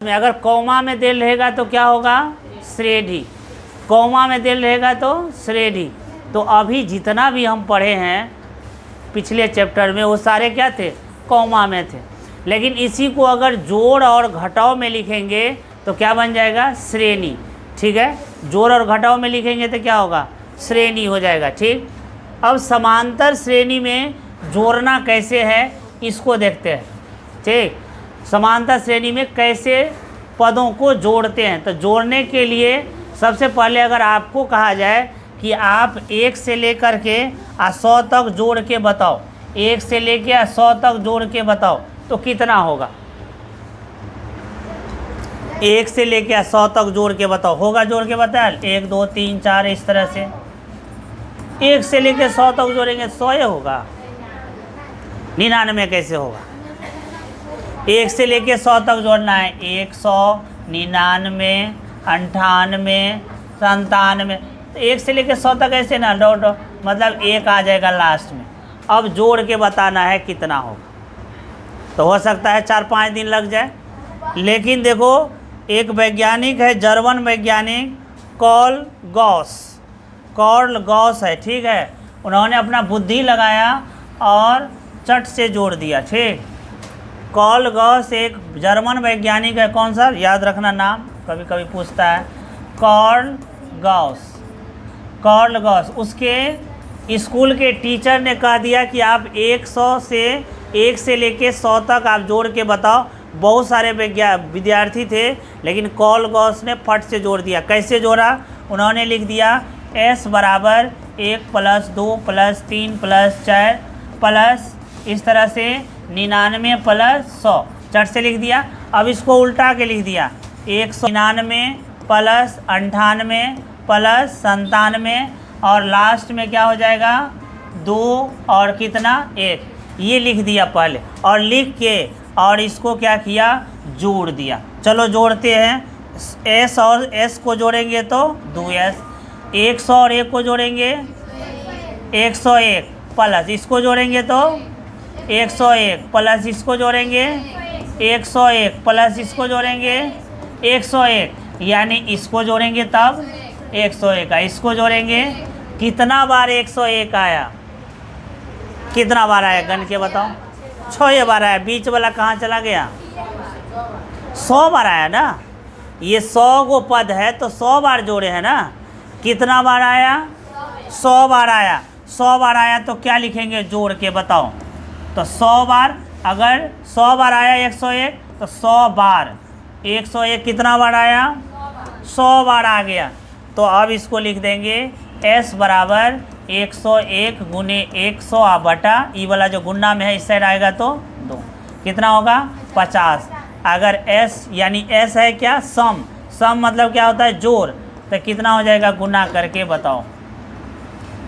में अगर कौमा में दिल रहेगा तो क्या होगा, श्रेणी। कौमा में दिल रहेगा तो श्रेणी। तो अभी जितना भी हम पढ़े हैं पिछले चैप्टर में वो सारे क्या थे, कौमा में थे। लेकिन इसी को अगर जोड़ और घटाव में लिखेंगे तो क्या बन जाएगा, श्रेणी। ठीक है, जोड़ और घटाव में लिखेंगे तो क्या होगा, श्रेणी हो जाएगा। ठीक, अब समांतर श्रेणी में जोड़ना कैसे है इसको देखते हैं। ठीक, समांतर श्रेणी में कैसे पदों को जोड़ते हैं। तो जोड़ने के लिए सबसे पहले अगर आपको कहा जाए कि आप 1 से लेकर के 100 तक जोड़ के बताओ, 1 से लेके 100 तक जोड़ के बताओ तो कितना होगा। 1 से लेके 100 तक जोड़ के बताओ, होगा जोड़ के बताया 1 2 3 4 इस तरह से। 1 से लेके 100 तक जोड़ेंगे 100 ही होगा, 99 कैसे होगा। 1 से लेके 100 तक जोड़ना है, 100 99 98 97। तो 1 से लेके 100 तक ऐसे ना डॉट मतलब 1 आ जाएगा लास्ट में। अब जोड़ के बताना है कितना होगा। तो हो सकता है 4-5 दिन लग जाए। लेकिन देखो एक वैज्ञानिक है, जर्मन वैज्ञानिक कार्ल गॉस है। ठीक है, उन्होंने अपना बुद्धि लगाया और चट से जोड़ दिया। ठीक, कार्ल गॉस एक जर्मन वैज्ञानिक है। कौन सा, याद रखना नाम, कभी कभी पूछता है। कार्ल गॉस उसके स्कूल के टीचर ने कह दिया कि आप 1 से लेके 100 तक आप जोड़ के बताओ। बहुत सारे विद्यार्थी थे लेकिन कार्ल गॉस ने फट से जोड़ दिया। कैसे जोड़ा, उन्होंने लिख दिया s बराबर 1 + 2 + 3 + 4 प्लस इस तरह से 99 + 100 चट से लिख दिया। अब इसको उल्टा के लिख दिया 199 + 98 + 97 और लास्ट में क्या हो जाएगा 2 और कितना 1, ये लिख दिया पहले। और लिख के और इसको क्या किया, जोड़ दिया। चलो जोड़ते हैं। s और s को जोड़ेंगे तो 2s, 100 और 1 को जोड़ेंगे 101 प्लस इसको जोड़ेंगे तो 101 प्लस इसको जोड़ेंगे 101 प्लस इसको जोड़ेंगे 101, यानी इसको जोड़ेंगे तब 101 इसको जोड़ेंगे। कितना बार 101 आया, कितना बार आया गण के बताओ। 6 बार आया। बीच वाला कहाँ चला गया, 100 बार आया ना। ये 100 गो पद है तो 100 बार जोड़े हैं ना। कितना बार आया, 100 बार आया। 100 बार आया तो क्या लिखेंगे, जोड़ के बताओ। तो 100 बार, अगर 100 बार आया 101 तो 100 बार 101 कितना बार आया, 100 बार आ गया। तो अब इसको लिख देंगे s बराबर 101 गुने 100 बटा ई वाला जो गुन्ना में है इस साइड आएगा तो 2, कितना होगा 50। अगर s यानी s है क्या, सम मतलब क्या होता है, जोड़। तो कितना हो जाएगा, गुना करके बताओ।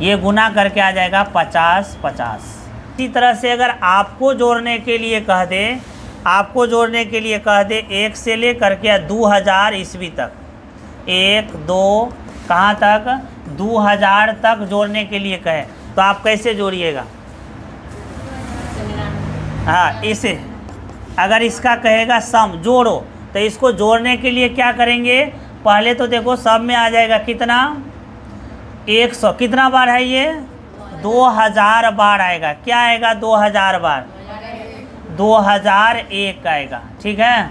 ये गुना करके आ जाएगा 50 50। इसी तरह से अगर आपको जोड़ने के लिए कह दे, 1 से ले करके 2000 ईस्वी तक, 1 2 कहाँ तक, 2000 तक जोड़ने के लिए कहे तो आप कैसे जोड़िएगा। हाँ, इसे अगर इसका कहेगा सम जोड़ो तो इसको जोड़ने के लिए क्या करेंगे, पहले तो देखो सब में आ जाएगा कितना 100, कितना बार है ये 2000 बार आएगा। क्या आएगा 2000 बार, 2001 आएगा। ठीक है,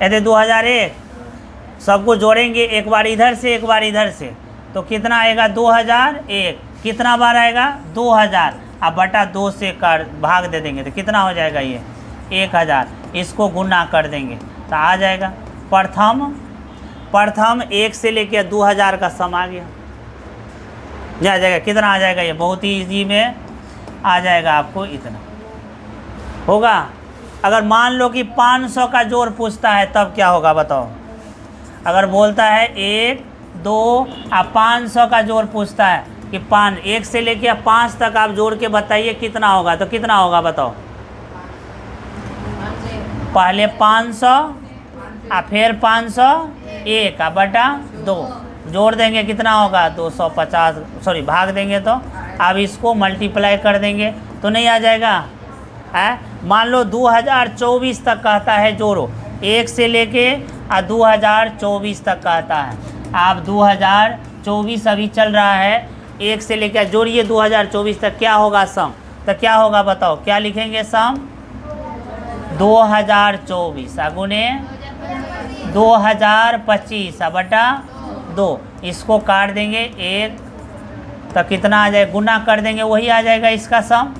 यदि 2001 सबको जोड़ेंगे, एक बार इधर से एक बार इधर से, तो कितना आएगा 2001। कितना बार आएगा 2000, अब बटा 2 से कर भाग दे देंगे तो कितना हो जाएगा ये 1000। इसको गुना कर देंगे तो आ जाएगा प्रथम 1 से लेके 2000 का सम आ गया। जा जाएगा, कितना आ जाएगा, ये बहुत ही इजी में आ जाएगा आपको, इतना होगा। अगर मान लो कि 500 का जोड़ पूछता है तब क्या होगा बताओ। अगर बोलता है 1 2 आप 500 का जोड़ पूछता है कि 1 से लेके 5 तक आप जोड़ के बताइए कितना होगा, तो कितना होगा बताओ। पहले 500 फिर 501 बटा 2 जोड़ देंगे, कितना होगा 250, सॉरी भाग देंगे तो अब इसको मल्टीप्लाई कर देंगे तो नहीं आ जाएगा है। मान लो 2024 तक कहता है जोड़ो 1 से लेके 2024 तक कहता है। आप 2024 अभी चल रहा है, 1 से लेकर जोड़िए 2024 तक, क्या होगा सम? तो क्या होगा बताओ, क्या लिखेंगे सम? 2024 गुने 2025 बटा 2, इसको काट देंगे 1, तो कितना आ जाएगा, गुना कर देंगे वही आ जाएगा इसका सम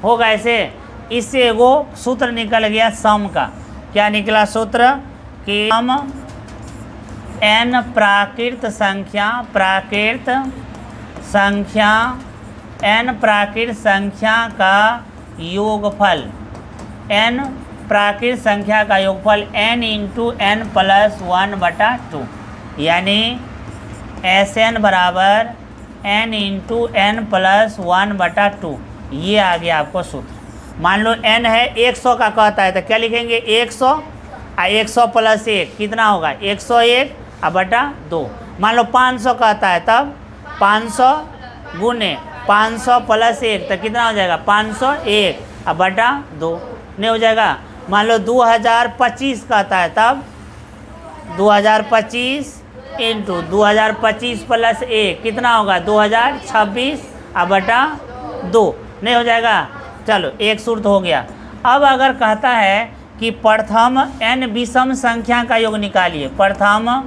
होगा। ऐसे इससे वो सूत्र निकल गया सम का। क्या निकला सूत्र? कि सम n प्राकृत संख्या का योगफल, n प्राकृत संख्या का योगफल n इंटू n प्लस 1/2, यानी Sn बराबर n इंटू n प्लस 1/2। ये आ गया आपको सूत्र। मान लो n है 100 का कहता है, तो क्या लिखेंगे 100 और 100 प्लस 1 कितना होगा 101 बटा 2। मान लो 500 कहता है, तब 500 गुने 500 प्लस 1 तो कितना हो जाएगा 501 बटा 2 नहीं हो जाएगा। मान लो 2025 कहता है, तब 2025 इंटू 2025 प्लस 1 कितना होगा 2026 बटा 2 नहीं हो जाएगा। चलो एक सूत्र हो गया। अब अगर कहता है कि प्रथम n विषम संख्या का योग निकालिए, प्रथम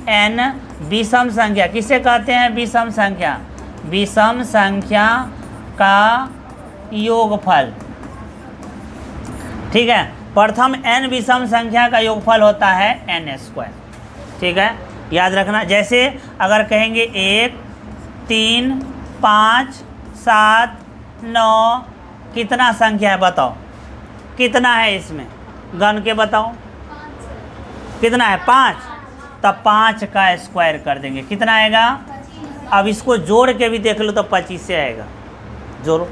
n विषम संख्या किसे कहते हैं? विषम संख्या, विषम संख्या का योगफल। ठीक है, प्रथम n विषम संख्या का योगफल होता है n²। ठीक है, याद रखना। जैसे अगर कहेंगे 1 3 5 7 9 कितना संख्या है बताओ, कितना है इसमें गण के बताओ, कितना है 5, तब 5 का स्क्वायर कर देंगे, कितना आएगा? अब इसको जोड़ के भी देख लो तो 25 से आएगा, जोड़ो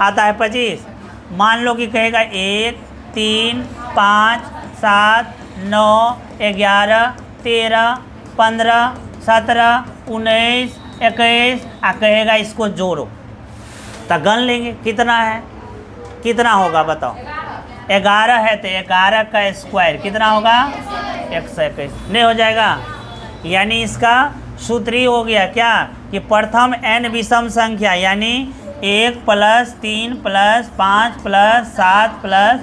आता है 25। मान लो कि कहेगा 1 3 5 7 9 11 13 15 17 19 21 कहेगा इसको जोड़ो, तो गन लेंगे कितना है, कितना होगा बताओ? 11 है तो 11 का स्क्वायर कितना होगा 121 नहीं हो जाएगा। यानी इसका सूत्र ही हो गया क्या कि प्रथम n विषम संख्या यानी 1 प्लस 3 प्लस 5 प्लस 7 प्लस,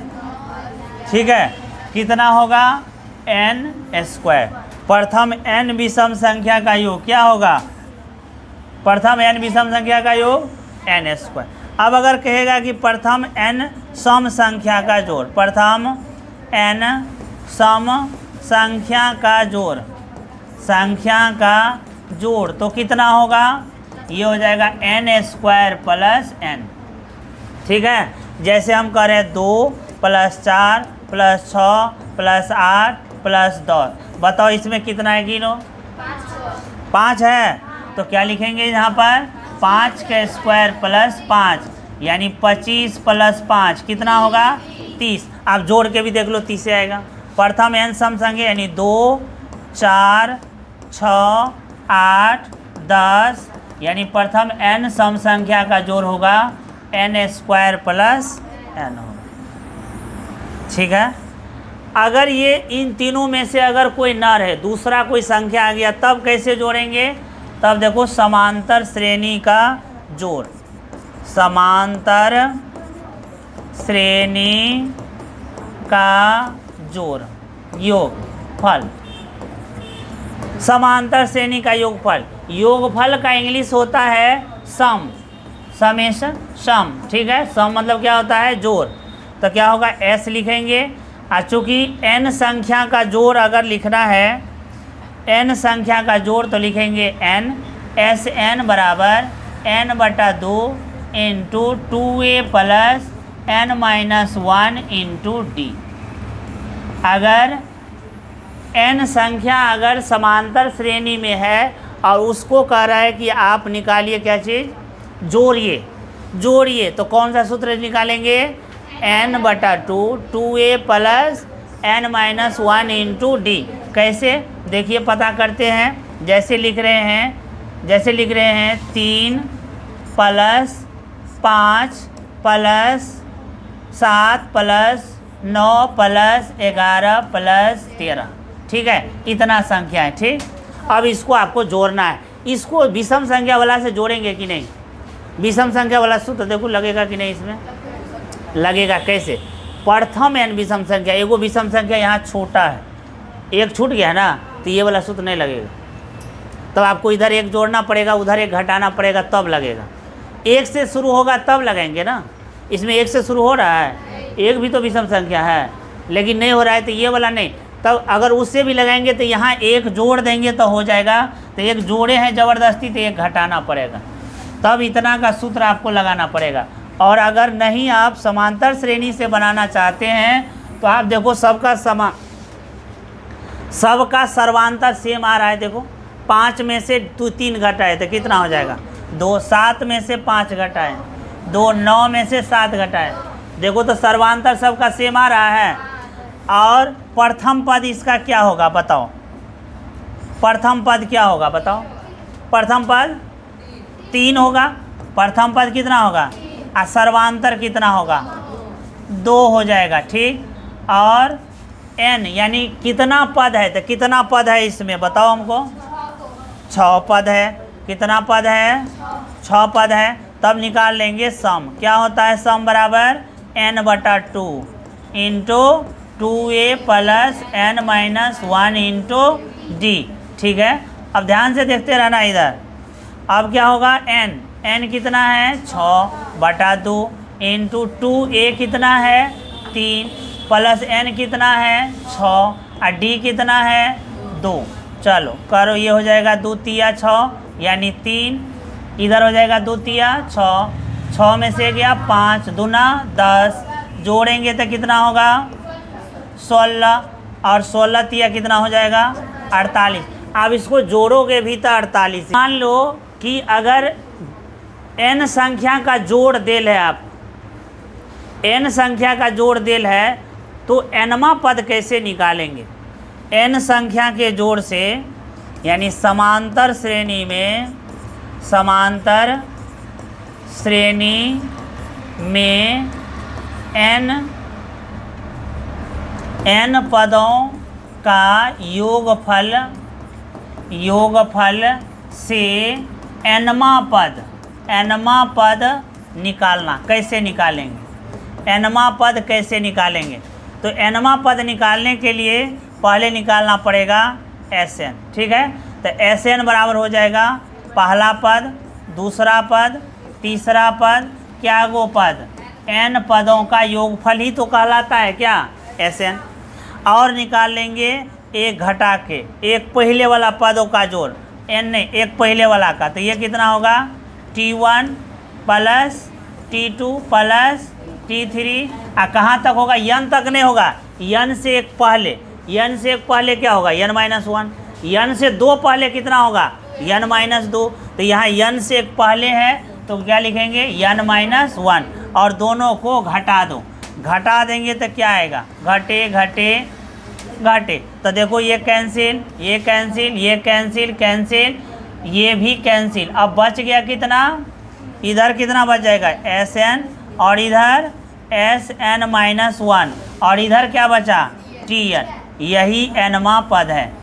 ठीक है, कितना होगा n²। प्रथम n विषम संख्या का योग क्या होगा? प्रथम n विषम संख्या का योग n²। अब अगर कहेगा कि प्रथम n सम संख्या का जोड़, प्रथम n सम संख्या का जोड़, संख्या का जोड़ तो कितना होगा? ये हो जाएगा n² प्लस n। ठीक है, जैसे हम कह रहे हैं 2 प्लस 4 प्लस 6 प्लस 8 प्लस 10, बताओ इसमें कितना है गिनो? 5 है, तो क्या लिखेंगे यहाँ पर 5 का स्क्वायर प्लस 5 यानी 25 प्लस 5 कितना होगा 30। आप जोड़ के भी देख लो 30 से आएगा। प्रथम n सम संख्या यानी 2 4 6 8 10 यानी प्रथम n सम संख्या का जोड़ होगा n² प्लस n होगा। ठीक है, अगर ये इन तीनों में से अगर कोई न रहे, दूसरा कोई संख्या आ गया, तब कैसे जोड़ेंगे? तब देखो समांतर श्रेणी का जोड़, समांतर श्रेणी का जोड़ योगफल, समांतर श्रेणी का योगफल। योगफल का इंग्लिश होता है सम, समेशन सम। ठीक है, सम मतलब क्या होता है? जोड़। तो क्या होगा s लिखेंगे, चूँकि n संख्या का जोड़ अगर लिखना है, n संख्या का जोड़ तो लिखेंगे n, Sn बराबर n/2 into 2a plus n-1 into d। अगर n संख्या अगर समांतर श्रेणी में है और उसको कह रहा है कि आप निकालिए क्या चीज़? जोड़िए, जोड़िए, तो कौन सा सूत्र निकालेंगे? n/2 2a plus n-1 into d। कैसे देखिए पता करते हैं। जैसे लिख रहे हैं 3 plus 5 plus 7 plus 9 plus 11 plus 13, ठीक है, इतना संख्या है। ठीक, अब इसको आपको जोड़ना है। इसको विषम संख्या वाला से जोड़ेंगे कि नहीं? विषम संख्या वाला सूत्र देखो लगेगा कि नहीं? इसमें लगेगा। कैसे? प्रथम n विषम संख्या, एगो विषम संख्या यहाँ छोटा है, एक छूट गया है ना, तो ये वाला सूत्र नहीं लगेगा। तब आपको इधर एक जोड़ना पड़ेगा, उधर एक घटाना पड़ेगा, तब लगेगा। एक से शुरू होगा तब लगाएंगे ना। इसमें एक से शुरू हो रहा है, एक भी तो विषम संख्या है, लेकिन नहीं हो रहा है, तो ये वाला नहीं। तब अगर उससे भी लगाएंगे तो यहाँ एक जोड़ देंगे तो हो जाएगा। तो एक जोड़े हैं ज़बरदस्ती, तो एक घटाना पड़ेगा, तब इतना का सूत्र आपको लगाना पड़ेगा। और अगर नहीं आप समांतर श्रेणी से बनाना चाहते हैं तो आप देखो सबका सर्वांतर सेम आ रहा है। देखो 5 में से 3 घटाए तो कितना हो जाएगा? 2। 7 में से 5 घटाए 2। 9 में से 7 घटाए, देखो तो सर्वांतर सबका सेम आ रहा है। और प्रथम पद इसका क्या होगा बताओ? प्रथम पद क्या होगा बताओ? प्रथम पद 3 होगा। प्रथम पद कितना होगा? और सर्वांतर कितना होगा? 2 हो जाएगा। ठीक, और n यानी कितना पद है? तो कितना पद है इसमें बताओ हमको? 6 पद है। कितना पद है? 6 पद है। तब निकाल लेंगे सम। क्या होता है सम? बराबर n/2 into 2a plus n minus 1 into d। ठीक है, अब ध्यान से देखते रहना इधर। अब क्या होगा? n कितना है? 6/2 इंटू 2a कितना है? 3 प्लस n कितना है? 6 और d कितना है? 2। चलो करो, ये हो जाएगा 2 तिया 6 यानी 3, इधर हो जाएगा 2 तिया 6, 6 में से गया 5 दूना 10, जोड़ेंगे तो कितना होगा? 16, और 16 तिया कितना हो जाएगा? 48। अब इसको जोड़ोगे भी तो 48। मान लो कि अगर n संख्या का जोड़ देल है, आप n संख्या का जोड़ देल है, तो nवां पद कैसे निकालेंगे? n संख्या के जोड़ से, यानी समांतर श्रेणी में, समांतर श्रेणी में n पदों का योगफल से nवां पद निकालना। कैसे निकालेंगे? nवां पद कैसे निकालेंगे? तो nवां पद निकालने के लिए पहले निकालना पड़ेगा Sn। ठीक है, तो Sn बराबर हो जाएगा पहला पद, दूसरा पद, तीसरा पद, क्या गो पद? n पदों का योगफल ही तो कहलाता है क्या? Sn। और निकाल लेंगे एक घटा के, एक पहले वाला पदों का जोड़, n नहीं, एक पहले वाला का, तो ये कितना होगा? T1 plus T2 plus T3। कहाँ तक होगा? n तक नहीं होगा, n से एक पहले, n से एक पहले क्या होगा? n-1। n से 2 पहले कितना होगा? n-2। तो यहाँ n से एक पहले है तो क्या लिखेंगे? n-1, और दोनों को घटा दो। घटा देंगे तो क्या आएगा? घटे घटे घटे, तो देखो ये कैंसिल, ये कैंसिल, ये कैंसिल, कैंसिल, ये भी कैंसिल। अब बच गया कितना? इधर कितना बच जाएगा? Sn, और इधर Sn-1, और इधर क्या बचा? Tn। यही nवां पद है।